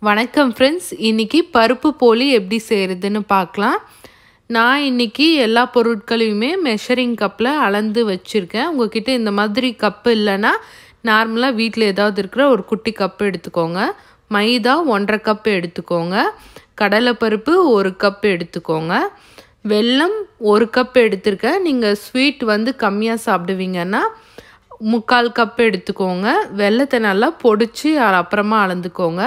வணக்கம் ஃப்ரெண்ட்ஸ், இன்னைக்கு பருப்பு போலி எப்படி செய்கிறதுன்னு பார்க்கலாம். நான் இன்னைக்கு எல்லா பொருட்களையுமே மெஷரிங் கப்பில் அளந்து வச்சுருக்கேன். உங்ககிட்ட இந்த மாதிரி கப்பு இல்லைன்னா நார்மலாக வீட்டில் ஏதாவது இருக்கிற ஒரு குட்டி கப்பு எடுத்துக்கோங்க. மைதா 1.5 கப் எடுத்துக்கோங்க. கடலைப்பருப்பு 1 கப் எடுத்துக்கோங்க. வெல்லம் 1 கப் எடுத்துருக்கேன். நீங்கள் ஸ்வீட் கம்மியாக சாப்பிடுவீங்கன்னா 3/4 கப் எடுத்துக்கோங்க. வெல்லத்தை நல்லா பொடிச்சு அப்புறமா அளந்துக்கோங்க.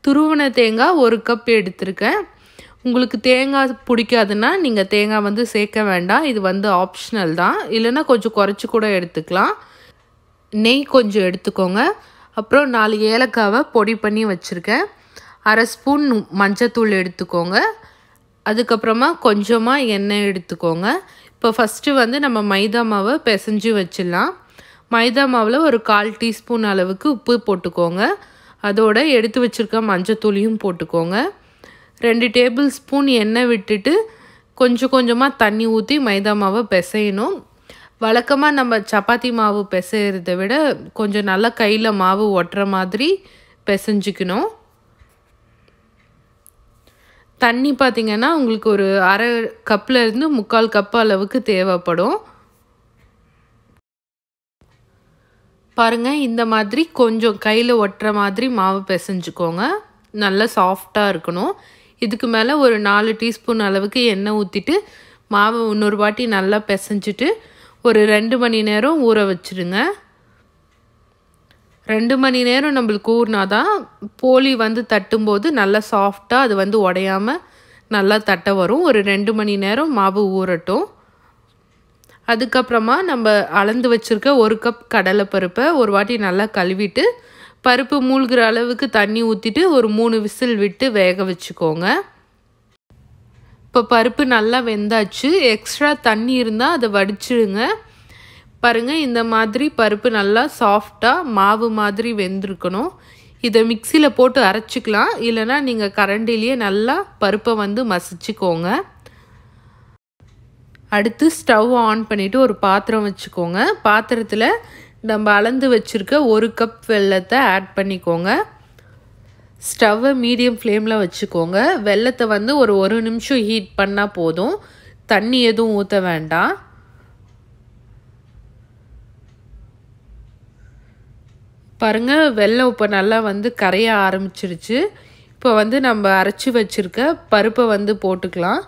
துருவன தேங்காய் 1 கப் எடுத்திருக்கேன். உங்களுக்கு தேங்காய் பிடிக்காதுன்னா நீங்கள் தேங்காய் சேர்க்க வேண்டாம். இது ஆப்ஷனல் தான். இல்லைன்னா கொஞ்சம் குறைச்சி கூட எடுத்துக்கலாம். நெய் கொஞ்சம் எடுத்துக்கோங்க. அப்புறம் 4 ஏலக்காவை பொடி பண்ணி வச்சுருக்கேன். 1/2 ஸ்பூன் மஞ்சத்தூள் எடுத்துக்கோங்க. அதுக்கப்புறமா கொஞ்சமாக எண்ணெய் எடுத்துக்கோங்க. இப்போ ஃபஸ்ட்டு நம்ம மைதா மாவை பிசைஞ்சு வச்சிடலாம். மைதா மாவில் ஒரு 1/4 டீஸ்பூன் அளவுக்கு உப்பு போட்டுக்கோங்க. அதோட எடுத்து வச்சுருக்க மஞ்சத்தூளியும் போட்டுக்கோங்க. 2 டேபிள் ஸ்பூன் எண்ணெய் விட்டுட்டு கொஞ்சம் கொஞ்சமாக தண்ணி ஊற்றி மைதா மாவை பிசையணும். வழக்கமாக நம்ம சப்பாத்தி மாவு பிசைகிறத விட கொஞ்சம் நல்லா கையில் மாவு ஒட்டுற மாதிரி பிசைஞ்சிக்கணும். தண்ணி பார்த்திங்கன்னா உங்களுக்கு ஒரு 1/2 கப்லேருந்து 3/4 கப் அளவுக்கு தேவைப்படும். பாருங்கள், இந்த மாதிரி கொஞ்சம் கையில் ஒட்டுற மாதிரி மாவு பிசைஞ்சுக்கோங்க. நல்லா சாஃப்டாக இருக்கணும். இதுக்கு மேலே ஒரு 4 டீஸ்பூன் அளவுக்கு எண்ணெய் ஊற்றிட்டு மாவு இன்னொரு வாட்டி நல்லா பிசைஞ்சிட்டு ஒரு 2 மணி நேரம் ஊற வச்சுருங்க. 2 மணி நேரம் நம்மளுக்கு ஊறினாதான் போலி தட்டும்போது நல்லா சாஃப்டாக அது உடையாமல் நல்லா தட்ட வரும். ஒரு 2 மணி நேரம் மாவு ஊறட்டும். அதுக்கப்புறமா நம்ம அளந்து வச்சுருக்க 1 கப் கடலைப்பருப்பை ஒரு வாட்டி நல்லா கழுவிட்டு பருப்பு மூழ்கிற அளவுக்கு தண்ணி ஊற்றிட்டு ஒரு 3 விசில் விட்டு வேக வச்சுக்கோங்க. இப்போ பருப்பு நல்லா வெந்தாச்சு. எக்ஸ்ட்ரா தண்ணி இருந்தால் அதை வடிச்சிடுங்க. பாருங்கள், இந்த மாதிரி பருப்பு நல்லா சாஃப்டாக மாவு மாதிரி வெந்திருக்கணும். இதை மிக்சியில் போட்டு அரைச்சிக்கலாம். இல்லைனா நீங்கள் கரண்டிலேயே நல்லா பருப்பை மசிச்சுக்கோங்க. அடுத்து ஸ்டவ் ஆன் பண்ணிவிட்டு ஒரு பாத்திரம் வச்சுக்கோங்க. பாத்திரத்தில் நம்ம அளந்து வச்சுருக்க 1 கப் வெல்லத்தை ஆட் பண்ணிக்கோங்க. ஸ்டவ்வை மீடியம் ஃப்ளேமில் வச்சுக்கோங்க. வெல்லத்தை ஒரு 1 நிமிஷம் ஹீட் பண்ணால் போதும். தண்ணி எதுவும் ஊற்ற வேண்டாம். பாருங்கள், வெல்லம் இப்போ நல்லா கரைய ஆரம்பிச்சிருச்சு. இப்போ நம்ம அரைச்சி வச்சுருக்க பருப்பை போட்டுக்கலாம்.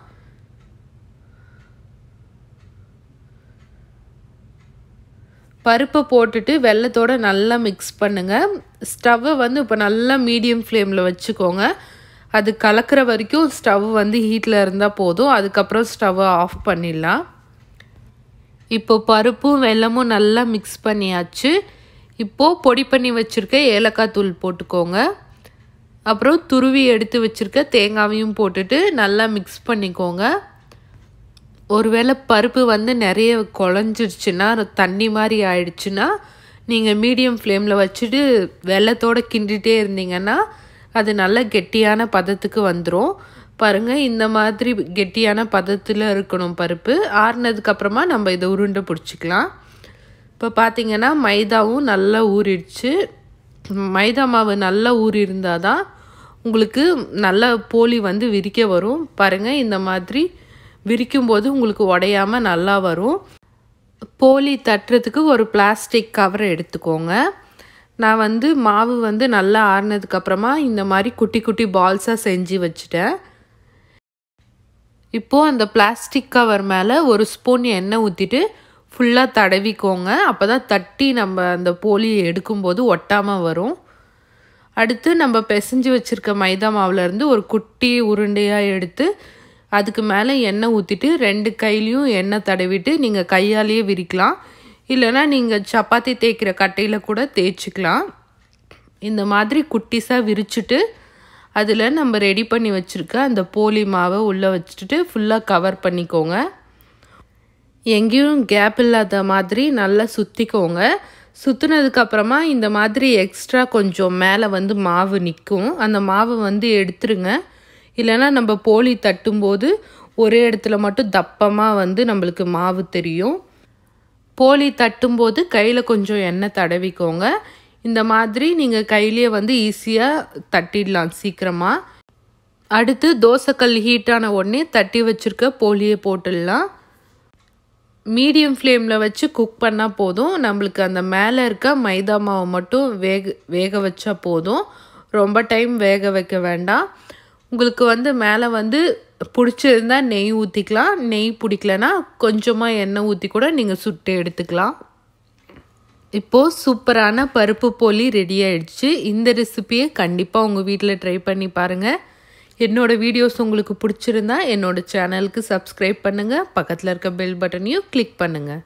பருப்பை போட்டுட்டு வெல்லத்தோடு நல்லா மிக்ஸ் பண்ணுங்கள். ஸ்டவ்வை இப்போ நல்லா மீடியம் ஃப்ளேமில் வச்சுக்கோங்க. அது கலக்கிற வரைக்கும் ஸ்டவ் ஹீட்டில் இருந்தால் போதும். அதுக்கப்புறம் ஸ்டவ்வை ஆஃப் பண்ணிடலாம். இப்போ பருப்பும் வெல்லமும் நல்லா மிக்ஸ் பண்ணியாச்சு. இப்போது பொடி பண்ணி வச்சுருக்க ஏலக்காய் தூள் போட்டுக்கோங்க. அப்புறம் துருவி எடுத்து வச்சுருக்க தேங்காவையும் போட்டுட்டு நல்லா மிக்ஸ் பண்ணிக்கோங்க. ஒருவேளை பருப்பு நிறைய குழஞ்சிருச்சுன்னா தண்ணி மாதிரி ஆயிடுச்சுன்னா நீங்கள் மீடியம் ஃப்ளேமில் வச்சுட்டு வெல்லத்தோடு கிண்டிகிட்டே இருந்தீங்கன்னா அது நல்ல கெட்டியான பதத்துக்கு வந்துடும். பாருங்கள், இந்த மாதிரி கெட்டியான பதத்தில் இருக்கணும் பருப்பு. ஆறுனதுக்கப்புறமா நம்ம இதை உருண்டை பிடிச்சிக்கலாம். இப்போ பார்த்திங்கன்னா மைதாவும் நல்லா ஊறிடுச்சு. மைதா மாவு நல்லா ஊறி இருந்தால் தான் உங்களுக்கு நல்ல போலி விரிக்க வரும். பாருங்கள், இந்த மாதிரி விரிக்கும்போது உங்களுக்கு உடையாமல் நல்லா வரும். போலி தட்டுறதுக்கு ஒரு பிளாஸ்டிக் கவரை எடுத்துக்கோங்க. நான் மாவு நல்லா ஆறுனதுக்கப்புறமா இந்த மாதிரி குட்டி குட்டி பால்ஸாக செஞ்சு வச்சுட்டேன். இப்போது அந்த பிளாஸ்டிக் கவர் மேலே 1 ஸ்பூன் எண்ணெய் ஊற்றிட்டு ஃபுல்லாக தடவிக்கோங்க. அப்போ தான் தட்டி நம்ம அந்த போலியை எடுக்கும்போது ஒட்டாமல் வரும். அடுத்து நம்ம பிசைஞ்சு வச்சுருக்க மைதா மாவுலேருந்து ஒரு குட்டி உருண்டையாக எடுத்து அதுக்கு மேலே எண்ணெய் ஊற்றிட்டு 2 கையிலையும் எண்ணெய் தடவிட்டு நீங்கள் கையாலேயே விரிக்கலாம். இல்லைனா நீங்கள் சப்பாத்தி தேய்க்கிற கட்டையில் கூட தேய்ச்சிக்கலாம். இந்த மாதிரி குட்டிஸாக விரிச்சிட்டு அதில் நம்ம ரெடி பண்ணி வச்சுருக்க அந்த போலி மாவை உள்ளே வச்சுட்டு ஃபுல்லாக கவர் பண்ணிக்கோங்க. எங்கேயும் கேப் இல்லாத மாதிரி நல்லா சுற்றிக்கோங்க. சுற்றுனதுக்கப்புறமா இந்த மாதிரி எக்ஸ்ட்ரா கொஞ்சம் மேலே மாவு நிற்கும். அந்த மாவை எடுத்துருங்க. இல்லைனா நம்ம போலி தட்டும்போது ஒரே இடத்துல மட்டும் தப்பமாக நம்மளுக்கு மாவு தெரியும். போலி தட்டும்போது கையில் கொஞ்சம் எண்ணெய் தடவிக்கோங்க. இந்த மாதிரி நீங்கள் கையிலேயே வந்து ஈஸியாக தட்டிடலாம் சீக்கிரமாக. அடுத்து தோசைக்கல் ஹீட்டான உடனே தட்டி வச்சுருக்க போலியை போட்டுடலாம். மீடியம் ஃப்ளேமில் வச்சு குக் பண்ணால் போதும். நம்மளுக்கு அந்த மேலே இருக்க மைதா மாவை மட்டும் வேக வச்சா போதும். ரொம்ப டைம் வேக வைக்க வேண்டாம். உங்களுக்கு வந்து மேலே வந்து பிடிச்சிருந்தா நெய் ஊற்றிக்கலாம். நெய் பிடிக்கலனா கொஞ்சமாக எண்ணெய் ஊற்றி கூட நீங்கள் சுட்டு எடுத்துக்கலாம். இப்போது சூப்பரான பருப்பு போலி ரெடி ஆகிடுச்சு. இந்த ரெசிபியை கண்டிப்பாக உங்கள் வீட்டில் ட்ரை பண்ணி பாருங்கள். என்னோடய வீடியோஸ் உங்களுக்கு பிடிச்சிருந்தா என்னோடய சேனலுக்கு சப்ஸ்கிரைப் பண்ணுங்கள். பக்கத்தில் இருக்க பெல் பட்டனையும் கிளிக் பண்ணுங்கள்.